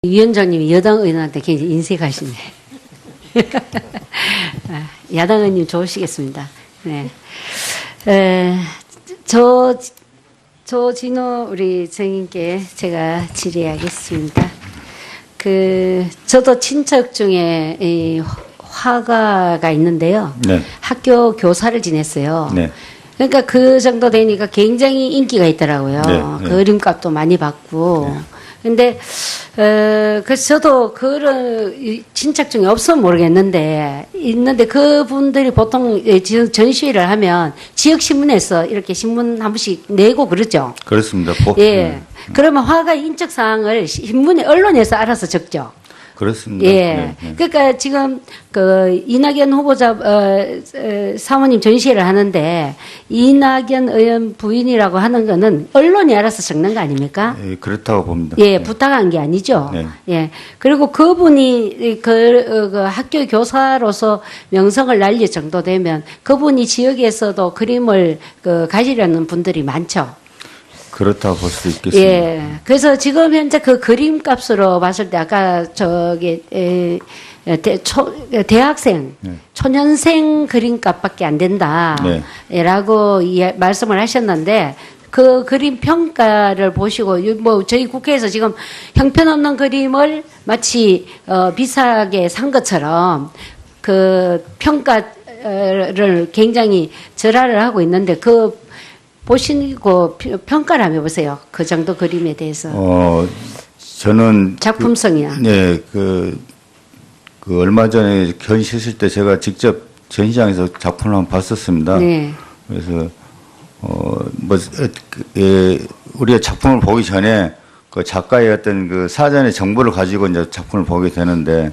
위원장님이 여당 의원한테 굉장히 인색하시네. 야당 의원님 좋으시겠습니다. 네. 조진호 우리 정인께 제가 질의하겠습니다. 저도 친척 중에 이 화가가 있는데요. 네. 학교 교사를 지냈어요. 네. 그러니까 그 정도 되니까 굉장히 인기가 있더라고요. 네. 그림값도 많이 받고. 네. 근데, 그래서 저도 그런 친척 중에 없으면 모르겠는데, 있는데 그분들이 보통 전시회를 하면 지역신문에서 이렇게 신문 한 번씩 내고 그러죠. 그렇습니다. 예. 그러면 화가 인적 사항을 신문에, 언론에서 알아서 적죠. 그렇습니다. 예. 네, 네. 그러니까 지금 이낙연 후보자 사모님 전시회를 하는데 이낙연 의원 부인이라고 하는 거는 언론이 알아서 적는 거 아닙니까? 예, 그렇다고 봅니다. 예, 네. 부탁한 게 아니죠. 네. 예. 그리고 그분이 그 학교 교사로서 명성을 날릴 정도 되면 그분이 지역에서도 그림을 가지려는 분들이 많죠. 그렇다고 볼 수도 있겠습니다. 예. 그래서 지금 현재 그 그림 값으로 봤을 때 아까 대학생, 네. 초년생 그림값밖에 안 된다라고 네. 말씀을 하셨는데 그 그림 평가를 보시고 뭐 저희 국회에서 지금 형편없는 그림을 마치 비싸게 산 것처럼 그 평가를 굉장히 절하를 하고 있는데 보시고 평가를 한번 해보세요. 그 정도 그림에 대해서. 저는 작품성이야. 네, 얼마 전에 전시했을 때 제가 직접 전시장에서 작품을 한번 봤었습니다. 네. 그래서 우리가 작품을 보기 전에 그 작가의 어떤 그 사전의 정보를 가지고 이제 작품을 보게 되는데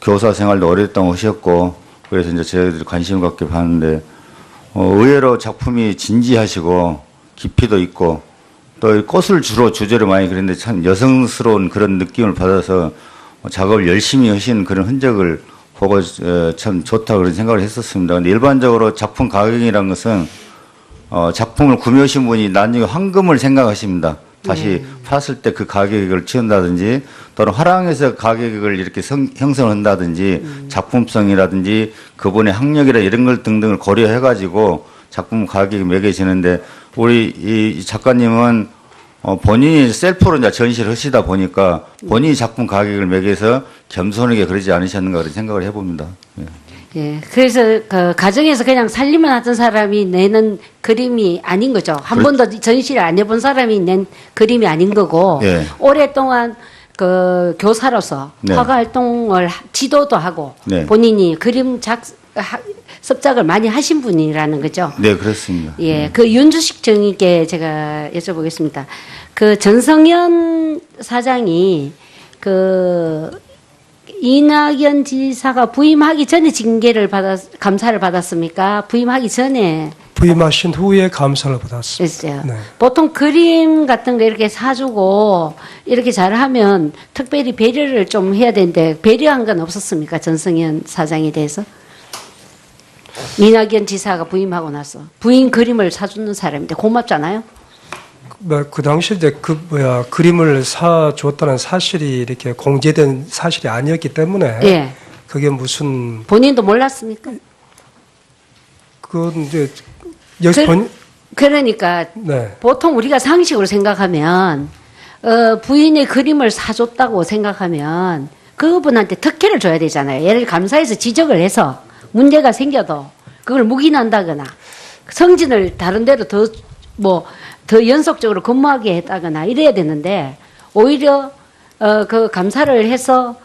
교사 생활도 오랫동안 하셨고 그래서 이제 저희들이 관심 갖게 봤는데. 의외로 작품이 진지하시고 깊이도 있고 또 꽃을 주로 주제로 많이 그렸는데 참 여성스러운 그런 느낌을 받아서 작업을 열심히 하신 그런 흔적을 보고 참 좋다 그런 생각을 했었습니다. 근데 일반적으로 작품 가격이라는 것은 작품을 구매하신 분이 나중에 황금을 생각하십니다. 다시 팔았을 때 그 가격을 치운다든지 또는 화랑에서 가격을 이렇게 형성을 한다든지 작품성이라든지 그분의 학력이라 이런 걸 등등을 고려해 가지고 작품 가격이 매겨지는데 우리 이 작가님은 본인이 셀프로 이제 전시를 하시다 보니까 본인이 작품 가격을 매겨서 겸손하게 그러지 않으셨는가 그런 생각을 해봅니다. 예. 예, 그래서 그 가정에서 그냥 살림만 하던 사람이 내는 그림이 아닌 거죠. 한 번도 전시를 안 해본 사람이 낸 그림이 아닌 거고 예. 오랫동안 그 교사로서 네. 화가 활동을 지도도 하고 네. 본인이 그림 습작을 많이 하신 분이라는 거죠. 네, 그렇습니다. 예, 그 윤주식 정의께 제가 여쭤보겠습니다. 그 전성현 사장이 이낙연 지사가 부임하기 전에 감사를 받았습니까? 부임하기 전에. 부임하신 후에 감사를 받았습니다. 네. 보통 그림 같은 거 이렇게 사주고 이렇게 잘하면 특별히 배려를 좀 해야 되는데 배려한 건 없었습니까? 전성현 사장에 대해서? 이낙연 지사가 부임하고 나서 부임 그림을 사주는 사람인데 고맙잖아요? 그 당시에 이제 그림을 사줬다는 사실이 이렇게 공개된 사실이 아니었기 때문에 예. 그게 무슨 본인도 몰랐습니까? 그건 이제 여기서 그러니까 네. 보통 우리가 상식으로 생각하면 부인의 그림을 사줬다고 생각하면 그분한테 특혜를 줘야 되잖아요. 예를 들어 감사해서 지적을 해서 문제가 생겨도 그걸 묵인한다거나 성진을 다른 데로 더 연속적으로 근무하게 했다거나 이래야 되는데 오히려 그 감사를 해서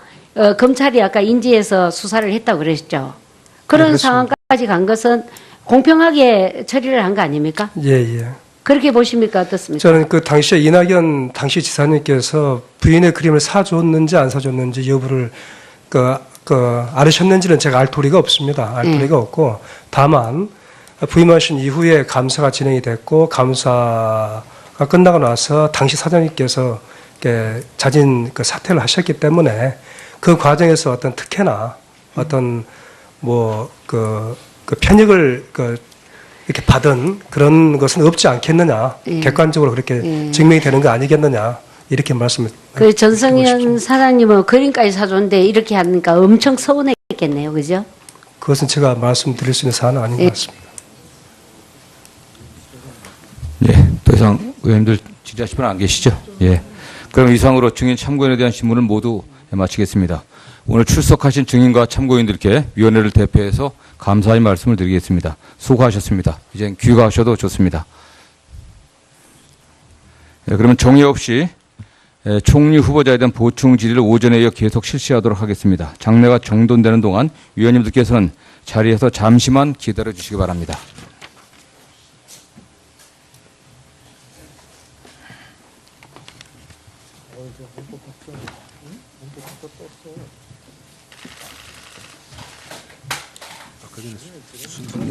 검찰이 아까 인지해서 수사를 했다고 그랬죠. 그런 네, 상황까지 간 것은 공평하게 처리를 한 거 아닙니까? 예. 그렇게 보십니까? 어떻습니까? 저는 그 당시에 이낙연 당시 지사님께서 부인의 그림을 사줬는지 안 사줬는지 여부를 알으셨는지는 제가 알 도리가 없습니다. 알 도리가 없고 다만 부임하신 이후에 감사가 진행이 됐고 감사가 끝나고 나서 당시 사장님께서 자진 사퇴를 하셨기 때문에 그 과정에서 어떤 특혜나 어떤 편익을 이렇게 받은 그런 것은 없지 않겠느냐 객관적으로 그렇게 증명이 되는 거 아니겠느냐 이렇게 말씀을 그 전성현 사장님은 그림까지 사줬는데 이렇게 하니까 엄청 서운했겠네요, 그죠? 그것은 제가 말씀드릴 수 있는 사안은 아닌 것 같습니다. 예, 더 이상 의원님들 질의하실 분 안 계시죠? 예. 그럼 이상으로 증인 참고인에 대한 신문을 모두 마치겠습니다. 오늘 출석하신 증인과 참고인들께 위원회를 대표해서 감사의 말씀을 드리겠습니다. 수고하셨습니다. 이제 귀가하셔도 좋습니다. 예, 그러면 정의 없이 총리 후보자에 대한 보충 질의를 오전에 이어 계속 실시하도록 하겠습니다. 장례가 정돈되는 동안 위원님들께서는 자리에서 잠시만 기다려 주시기 바랍니다.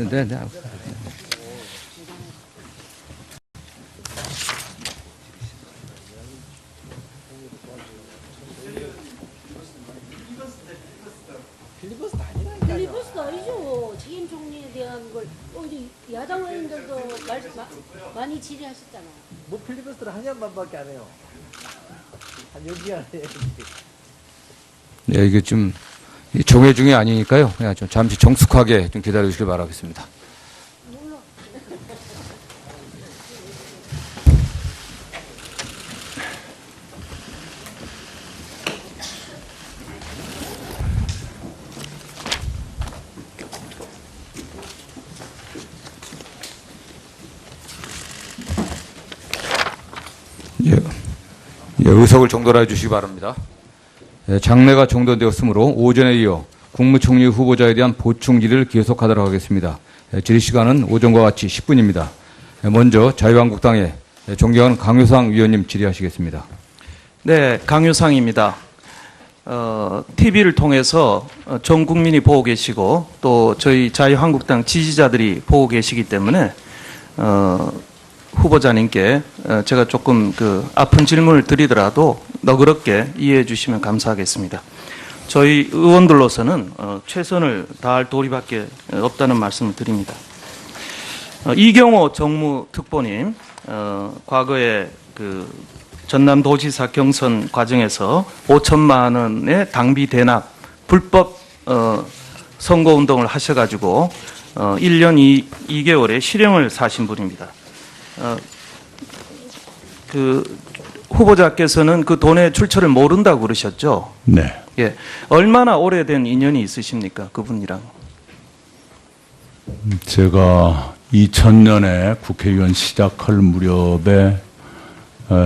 네. 필리버스터 아니죠. 책임 총리에 대한 걸 어디 야당 의원들도 많이 질의하셨잖아요. 뭐 필리버스터를 한 년만밖에 안 해요. 한 연기안 해요. 네, 이게 좀 정회 중이 아니니까요. 그냥 좀 잠시 정숙하게 좀 기다려 주시길 바라겠습니다. 예, 의석을 정돈해 주시기 바랍니다. 장례가 정돈되었으므로 오전에 이어 국무총리 후보자에 대한 보충 질의를 계속하도록 하겠습니다. 질의 시간은 오전과 같이 10분입니다. 먼저 자유한국당의 존경하는 강효상 위원님 질의하시겠습니다. 네, 강효상입니다. TV를 통해서 전 국민이 보고 계시고 또 저희 자유한국당 지지자들이 보고 계시기 때문에 후보자님께 제가 조금 아픈 질문을 드리더라도 너그럽게 이해해 주시면 감사하겠습니다. 저희 의원들로서는 최선을 다할 도리밖에 없다는 말씀을 드립니다. 이경호 정무특보님, 과거에 전남도지사 경선 과정에서 5천만 원의 당비 대납 불법 선거운동을 하셔가지고 1년 2개월의 실형을 사신 분입니다. 후보자께서는 그 돈의 출처를 모른다고 그러셨죠? 네. 예. 얼마나 오래된 인연이 있으십니까? 그분이랑? 제가 2000년에 국회의원 시작할 무렵에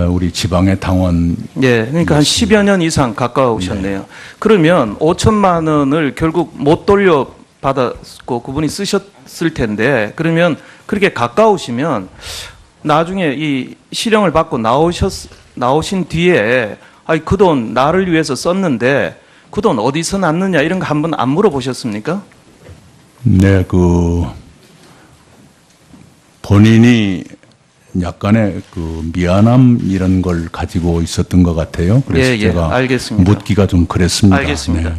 우리 지방의 당원. 예. 그러니까 한 10여 년 이상 가까우셨네요. 네. 그러면 5천만 원을 결국 못 돌려받았고 그분이 쓰셨을 텐데 그러면 그렇게 가까우시면 나중에 이 실형을 받고 나오신 뒤에 그 돈 나를 위해서 썼는데 그 돈 어디서 났느냐 이런 거 한번 안 물어보셨습니까? 네, 본인이 약간의 미안함 이런 걸 가지고 있었던 것 같아요. 그래서 제가 알겠습니다. 묻기가 좀 그랬습니다. 알겠습니다. 네.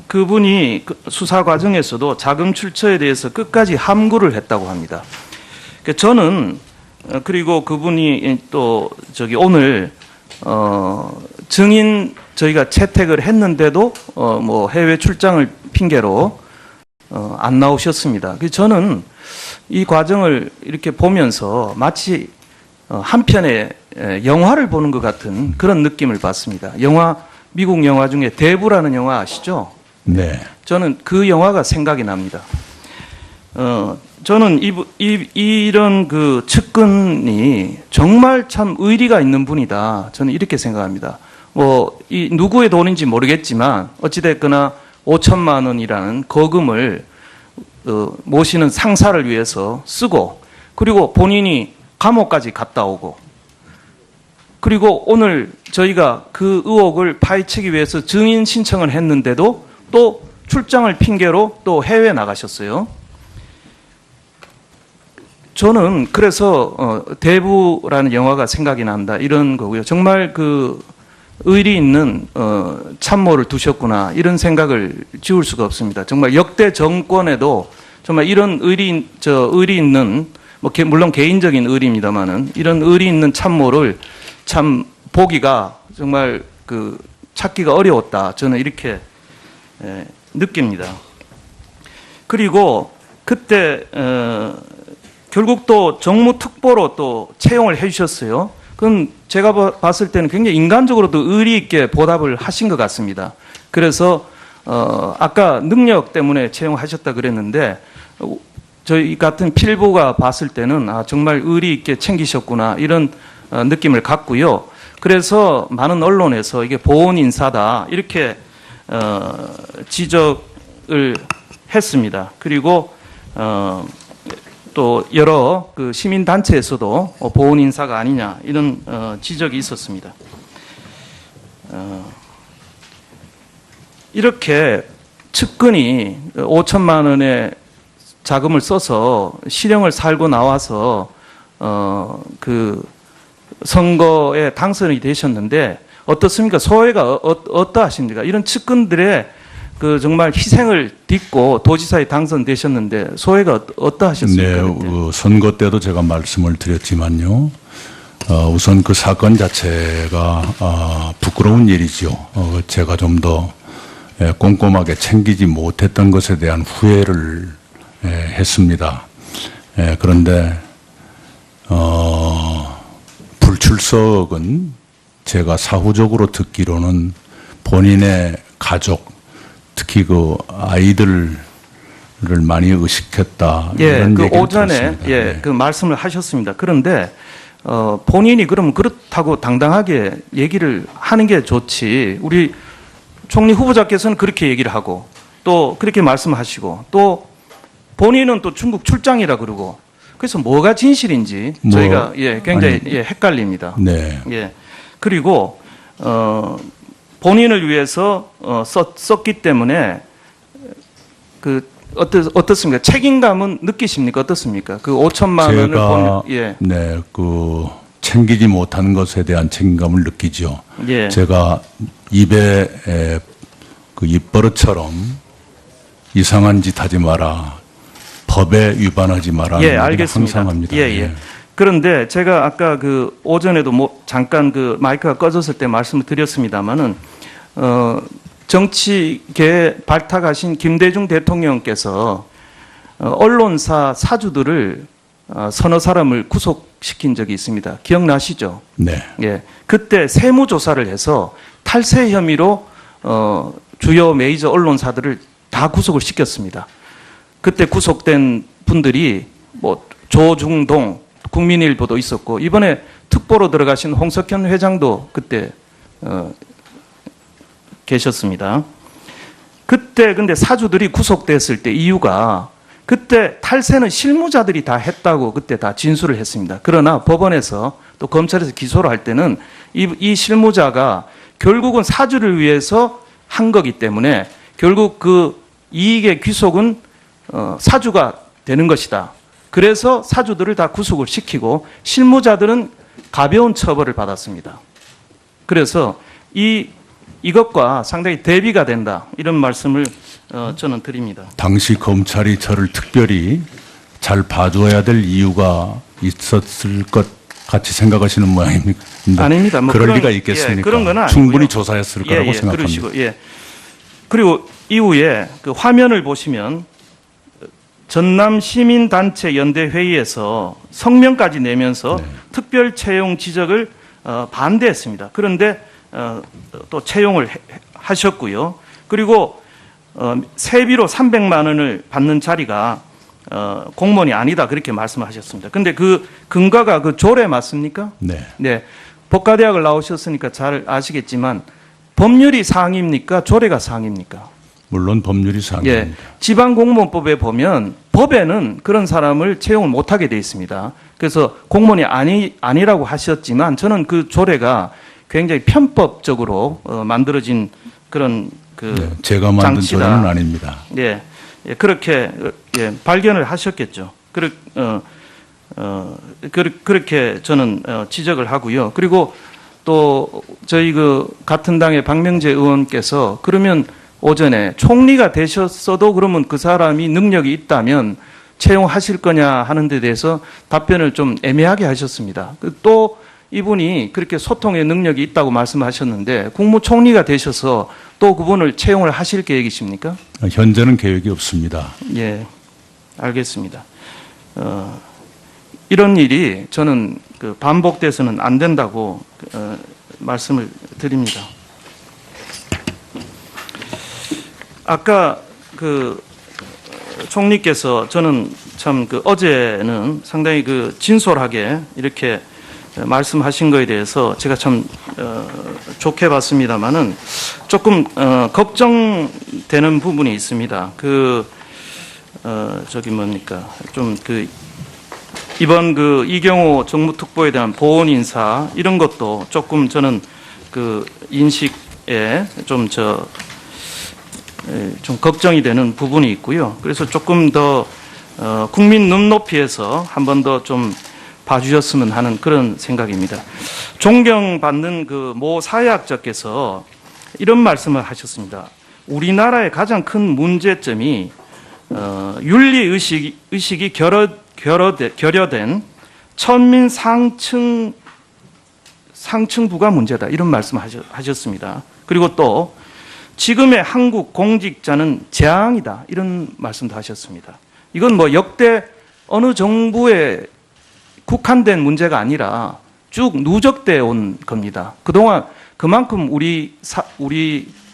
그분이 수사 과정에서도 자금 출처에 대해서 끝까지 함구를 했다고 합니다. 저는 그리고 그분이 또 오늘 증인 저희가 채택을 했는데도 뭐 해외 출장을 핑계로 안 나오셨습니다. 저는 이 과정을 이렇게 보면서 마치 한 편의 영화를 보는 것 같은 그런 느낌을 받습니다. 미국 영화 중에 대부라는 영화 아시죠? 네. 저는 그 영화가 생각이 납니다. 저는 이런 측근이 정말 참 의리가 있는 분이다. 저는 이렇게 생각합니다. 이 누구의 돈인지 모르겠지만 어찌됐거나 5천만 원이라는 거금을 모시는 상사를 위해서 쓰고 그리고 본인이 감옥까지 갔다 오고 그리고 오늘 저희가 그 의혹을 파헤치기 위해서 증인 신청을 했는데도 또 출장을 핑계로 또 해외에 나가셨어요. 저는 그래서 대부라는 영화가 생각이 난다 이런 거고요. 정말 의리 있는 참모를 두셨구나 이런 생각을 지울 수가 없습니다. 정말 역대 정권에도 정말 이런 의리 있는 물론 개인적인 의리입니다만은 이런 의리 있는 참모를 참 보기가 정말 그 찾기가 어려웠다. 저는 이렇게 느낍니다. 그리고 그때 결국 또 정무특보로 또 채용을 해주셨어요. 그건 제가 봤을 때는 굉장히 인간적으로도 의리 있게 보답을 하신 것 같습니다. 그래서 아까 능력 때문에 채용하셨다 그랬는데 저희 같은 필부가 봤을 때는 정말 의리 있게 챙기셨구나 이런 느낌을 갖고요. 그래서 많은 언론에서 이게 보온 인사다 이렇게 지적을 했습니다. 그리고 또 여러 그 시민 단체에서도 보온 인사가 아니냐 이런 지적이 있었습니다. 이렇게 측근이 5천만 원의 자금을 써서 실형을 살고 나와서 그 선거에 당선이 되셨는데 어떻습니까? 소회가 어떠하십니까? 이런 측근들의 그 정말 희생을 딛고 도지사에 당선되셨는데 소회가 어떠하셨습니까? 네, 선거 때도 제가 말씀을 드렸지만요. 우선 그 사건 자체가 부끄러운 일이죠. 제가 좀 더 꼼꼼하게 챙기지 못했던 것에 대한 후회를 했습니다. 그런데 불출석은 제가 사후적으로 듣기로는 본인의 가족, 특히 그 아이들을 많이 의식했다. 이런 그 얘기를 오전에 들었습니다. 그 말씀을 하셨습니다. 그런데 본인이 그럼 그렇다고 당당하게 얘기를 하는 게 좋지. 우리 총리 후보자께서는 그렇게 얘기를 하고 또 그렇게 말씀하시고 또 본인은 또 중국 출장이라 그러고 그래서 뭐가 진실인지 저희가 굉장히 헷갈립니다. 네. 그리고 본인을 위해서 썼기 때문에 그 어떻습니까? 책임감은 느끼십니까? 어떻습니까? 그 5천만 원을 네, 그 챙기지 못하는 것에 대한 책임감을 느끼죠. 제가 입에 그 입버릇처럼 이상한 짓 하지 마라, 법에 위반하지 마라. 알겠습니다. 항상 합니다. 그런데 제가 아까 그 오전에도 잠깐 그 마이크가 꺼졌을 때 말씀을 드렸습니다만은 정치계에 발탁하신 김대중 대통령께서 언론사 사주들을 서너 사람을 구속시킨 적이 있습니다. 기억나시죠? 네. 그때 세무조사를 해서 탈세 혐의로 주요 메이저 언론사들을 다 구속을 시켰습니다. 그때 구속된 분들이 뭐 조중동, 국민일보도 있었고 이번에 특보로 들어가신 홍석현 회장도 그때 계셨습니다. 그때 근데 사주들이 구속됐을 때 이유가 그때 탈세는 실무자들이 다 했다고 그때 다 진술을 했습니다. 그러나 법원에서 또 검찰에서 기소를 할 때는 이 실무자가 결국은 사주를 위해서 한 거기 때문에 결국 그 이익의 귀속은 사주가 되는 것이다. 그래서 사주들을 다 구속을 시키고 실무자들은 가벼운 처벌을 받았습니다. 그래서 이것과 상당히 대비가 된다. 이런 말씀을 저는 드립니다. 당시 검찰이 저를 특별히 잘 봐줘야 될 이유가 있었을 것 같이 생각하시는 모양입니다. 아닙니다. 뭐 그럴 리가 있겠습니까? 그런 건 아니고요. 충분히 조사했을 거라고 생각합니다. 그러시고, 그리고 이후에 그 화면을 보시면 전남 시민단체 연대 회의에서 성명까지 내면서 특별 채용 지적을 반대했습니다. 그런데 또 채용을 하셨고요. 그리고 세비로 300만 원을 받는 자리가 공무원이 아니다 그렇게 말씀하셨습니다. 근데 그 근거가 그 조례 맞습니까? 네. 법과대학을 나오셨으니까 잘 아시겠지만 법률이 사항입니까? 조례가 사항입니까? 물론 법률이 사항입니다. 지방공무원법에 보면 법에는 그런 사람을 채용을 못하게 돼 있습니다. 그래서 공무원이 아니라고 하셨지만 저는 그 조례가 굉장히 편법적으로 만들어진 그런 제가 만든 장치다. 조례는 아닙니다. 그렇게 발견을 하셨겠죠. 그렇게 저는 지적을 하고요. 그리고 또 저희 그 같은 당의 박명재 의원께서 그러면 오전에 총리가 되셨어도 그러면 그 사람이 능력이 있다면 채용하실 거냐 하는 데 대해서 답변을 좀 애매하게 하셨습니다. 또 이분이 그렇게 소통의 능력이 있다고 말씀하셨는데 국무총리가 되셔서 또 그분을 채용을 하실 계획이십니까? 현재는 계획이 없습니다. 예, 알겠습니다. 이런 일이 저는 그 반복돼서는 안 된다고 말씀을 드립니다. 아까 그 총리께서 저는 참 그 어제는 상당히 그 진솔하게 이렇게 말씀하신 거에 대해서 제가 참 좋게 봤습니다만은 조금 걱정되는 부분이 있습니다. 저기 뭡니까 좀 그 이번 그 이경호 정무특보에 대한 보훈 인사 이런 것도 조금 저는 그 인식에 좀 걱정이 되는 부분이 있고요. 그래서 조금 더 국민 눈높이에서 한 번 더 좀 봐주셨으면 하는 그런 생각입니다. 존경받는 그 모 사회학자께서 이런 말씀을 하셨습니다. 우리나라의 가장 큰 문제점이 윤리 의식이 결여된 천민 상층부가 문제다. 이런 말씀을 하셨습니다. 그리고 또 지금의 한국 공직자는 재앙이다. 이런 말씀도 하셨습니다. 이건 뭐 역대 어느 정부에 국한된 문제가 아니라 쭉 누적되어 온 겁니다. 그동안 그만큼 우리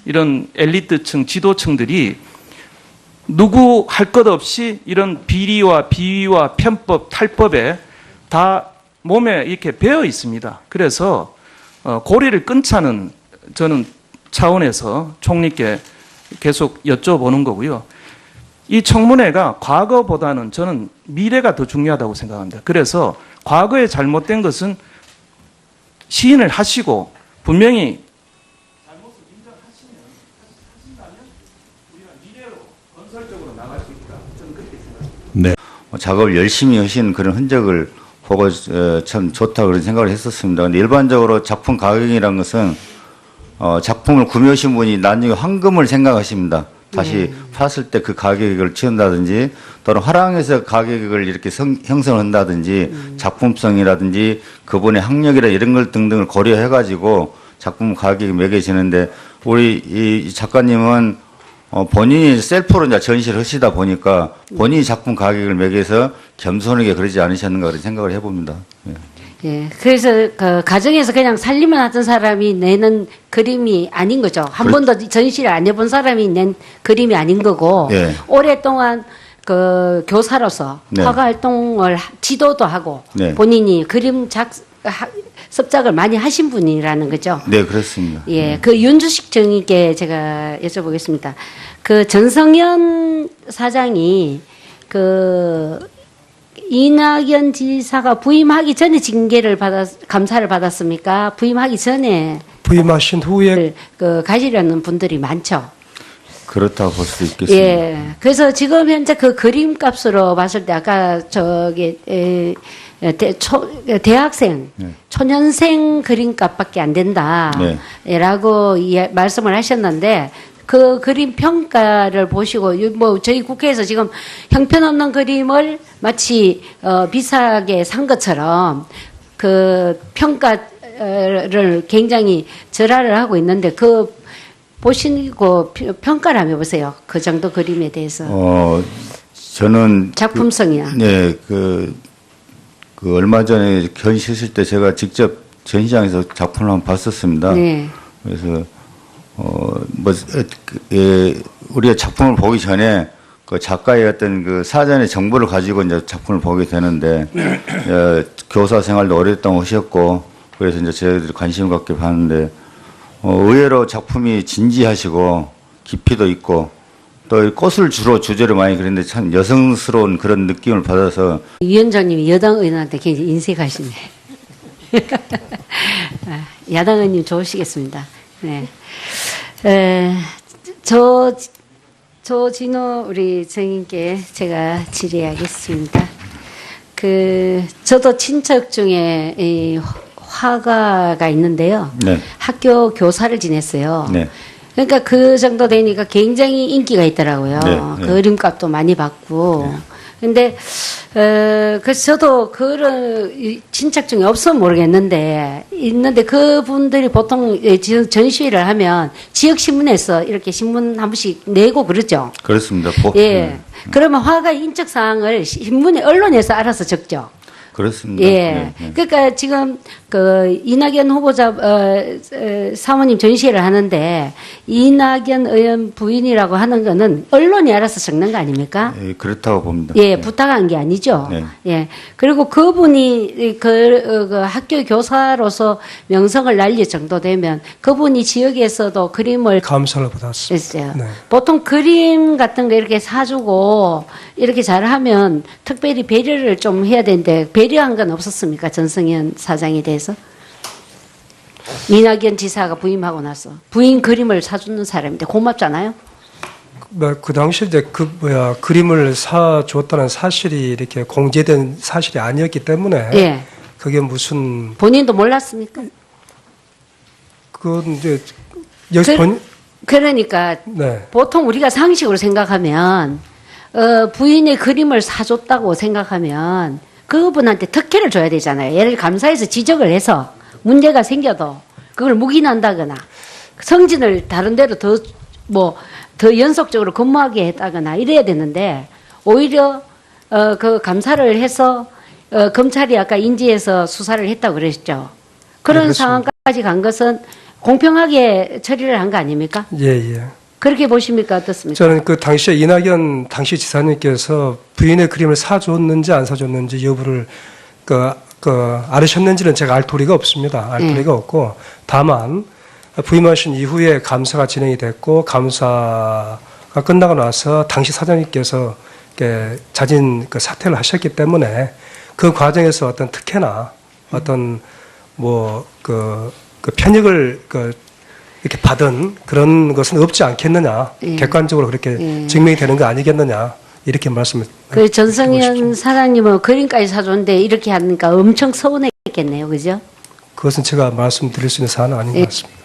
이런 엘리트층, 지도층들이 누구 할 것 없이 이런 비리와 비위와 편법, 탈법에 다 몸에 이렇게 배어 있습니다. 그래서 고리를 끊자는 저는 차원에서 총리께 계속 여쭤보는 거고요. 이 청문회가 과거보다는 저는 미래가 더 중요하다고 생각합니다. 그래서 과거에 잘못된 것은 시인을 하시고 분명히 잘못을 인정하신다면 우리가 미래로 건설적으로 나갈 수 있다. 저는 그렇게 생각합니다. 네. 작업을 열심히 하신 그런 흔적을 보고 참 좋다 그런 생각을 했었습니다. 근데 일반적으로 작품 가격이라는 것은 작품을 구매하신 분이 나중에 황금을 생각하십니다. 다시 팠을 때 그 가격을 치운다든지 또는 화랑에서 가격을 이렇게 형성을 한다든지 작품성이라든지 그분의 학력이라 이런 걸 등등을 고려해가지고 작품 가격이 매겨지는데 우리 이 작가님은 본인이 셀프로 이제 전시를 하시다 보니까 본인이 작품 가격을 매겨서 겸손하게 그러지 않으셨는가 그런 생각을 해봅니다. 예. 예, 그래서 그 가정에서 그냥 살림만 하던 사람이 내는 그림이 아닌 거죠. 한 번도 전시를 안 해본 사람이 낸 그림이 아닌 거고 예. 오랫동안 그 교사로서 네. 화가 활동을 지도도 하고 네. 본인이 그림 습작을 많이 하신 분이라는 거죠. 네, 그렇습니다. 예, 그 윤주식 정의께 제가 여쭤보겠습니다. 그 전성현 사장이 그 이낙연 지사가 부임하기 전에 감사를 받았습니까? 부임하기 전에 부임하신 후에 그 가시려는 분들이 많죠. 그렇다고 볼 수 있겠습니다. 예. 그래서 지금 현재 그 그림 값으로 봤을 때 아까 저기 대학생, 네. 초년생 그림값밖에 안 된다라고 말씀을 하셨는데 그 그림 평가를 보시고 뭐 저희 국회에서 지금 형편없는 그림을 마치 비싸게 산 것처럼 그 평가를 굉장히 절하를 하고 있는데 그 보시고 평가를 한번 해보세요. 그 정도 그림에 대해서. 저는 작품성이야. 네, 그 얼마 전에 전시했을 때 제가 직접 전시장에서 작품을 한번 봤었습니다. 네. 그래서 우리가 작품을 보기 전에 그 작가의 어떤 그 사전의 정보를 가지고 이제 작품을 보게 되는데 교사 생활도 오랫동안 하셨고 그래서 이제 저희들이 관심을 갖게 봤는데 의외로 작품이 진지하시고 깊이도 있고 또 꽃을 주로 주제로 많이 그렸는데 참 여성스러운 그런 느낌을 받아서 위원장님이 여당 의원한테 굉장히 인색하시네. 야당 의원님 좋으시겠습니다. 네. 조진호 우리 정인께 제가 질의하겠습니다. 저도 친척 중에 이 화가가 있는데요. 네. 학교 교사를 지냈어요. 네. 그러니까 그 정도 되니까 굉장히 인기가 있더라고요. 네, 네. 그림값도 많이 받고. 근데 그래서 저도 그런 친척 중에 없으면 모르겠는데 있는데 그분들이 보통 지역 전시회를 하면 지역 신문에서 이렇게 신문 한 번씩 내고 그러죠. 그렇습니다. 예. 그러면 화가 인적 사항을 신문에 언론에서 알아서 적죠. 그렇습니다. 예. 네, 네. 그러니까 지금 그 이낙연 후보자 사모님 전시회를 하는데 이낙연 의원 부인이라고 하는 거는 언론이 알아서 적는 거 아닙니까? 예, 그렇다고 봅니다. 예, 부탁한 게 아니죠. 네. 예. 그리고 그분이 그 학교 교사로서 명성을 날릴 정도 되면 그분이 지역에서도 그림을 감사를 받았습니다. 했어요. 네. 보통 그림 같은 거 이렇게 사주고 이렇게 잘하면 특별히 배려를 좀 해야 되는데 배려한 건 없었습니까? 전성현 사장에 대해서? 이낙연 지사가 부임하고 나서 부인 그림을 사주는 사람인데 고맙잖아요. 그 당시 이제 그림을 사줬다는 사실이 이렇게 공개된 사실이 아니었기 때문에 예. 그게 무슨 본인도 몰랐습니까? 그건 이제 여기서 그러니까 네. 보통 우리가 상식으로 생각하면 부인의 그림을 사줬다고 생각하면 그분한테 특혜를 줘야 되잖아요. 예를 들어 감사해서 지적을 해서 문제가 생겨도 그걸 묵인한다거나 성진을 다른 데로 더 연속적으로 근무하게 했다거나 이래야 되는데 오히려 그 감사를 해서 검찰이 아까 인지해서 수사를 했다고 그랬죠. 그런 네, 상황까지 간 것은 공평하게 처리를 한 거 아닙니까? 예, 예. 그렇게 보십니까? 어떻습니까? 저는 그 당시에 이낙연 당시 지사님께서 부인의 그림을 사줬는지 안 사줬는지 여부를 알으셨는지는 제가 알 도리가 없습니다. 알 도리가 없고 다만 부임하신 이후에 감사가 진행이 됐고 감사가 끝나고 나서 당시 사장님께서 자진 사퇴를 하셨기 때문에 그 과정에서 어떤 특혜나 어떤 편익을 이렇게 받은 그런 것은 없지 않겠느냐. 객관적으로 그렇게 증명이 되는 거 아니겠느냐. 이렇게 말씀을. 그 전성현 사장님은 그림까지 사줬는데 이렇게 하니까 엄청 서운했겠네요. 그죠? 그것은 제가 말씀드릴 수 있는 사안은 아닌 것 같습니다.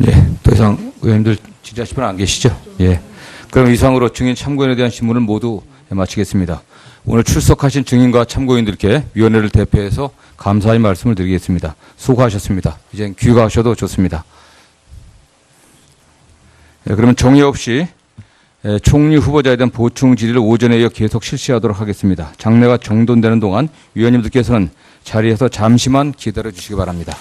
예, 더 이상 의원님들 질의하실 분 안 계시죠? 예. 그럼 이상으로 증인 참고인에 대한 신문을 모두 마치겠습니다. 오늘 출석하신 증인과 참고인들께 위원회를 대표해서 감사의 말씀을 드리겠습니다. 수고하셨습니다. 이제 귀가하셔도 좋습니다. 예, 그러면 정의 없이 총리 후보자에 대한 보충 질의를 오전에 이어 계속 실시하도록 하겠습니다. 장례가 정돈되는 동안 위원님들께서는 자리에서 잠시만 기다려 주시기 바랍니다.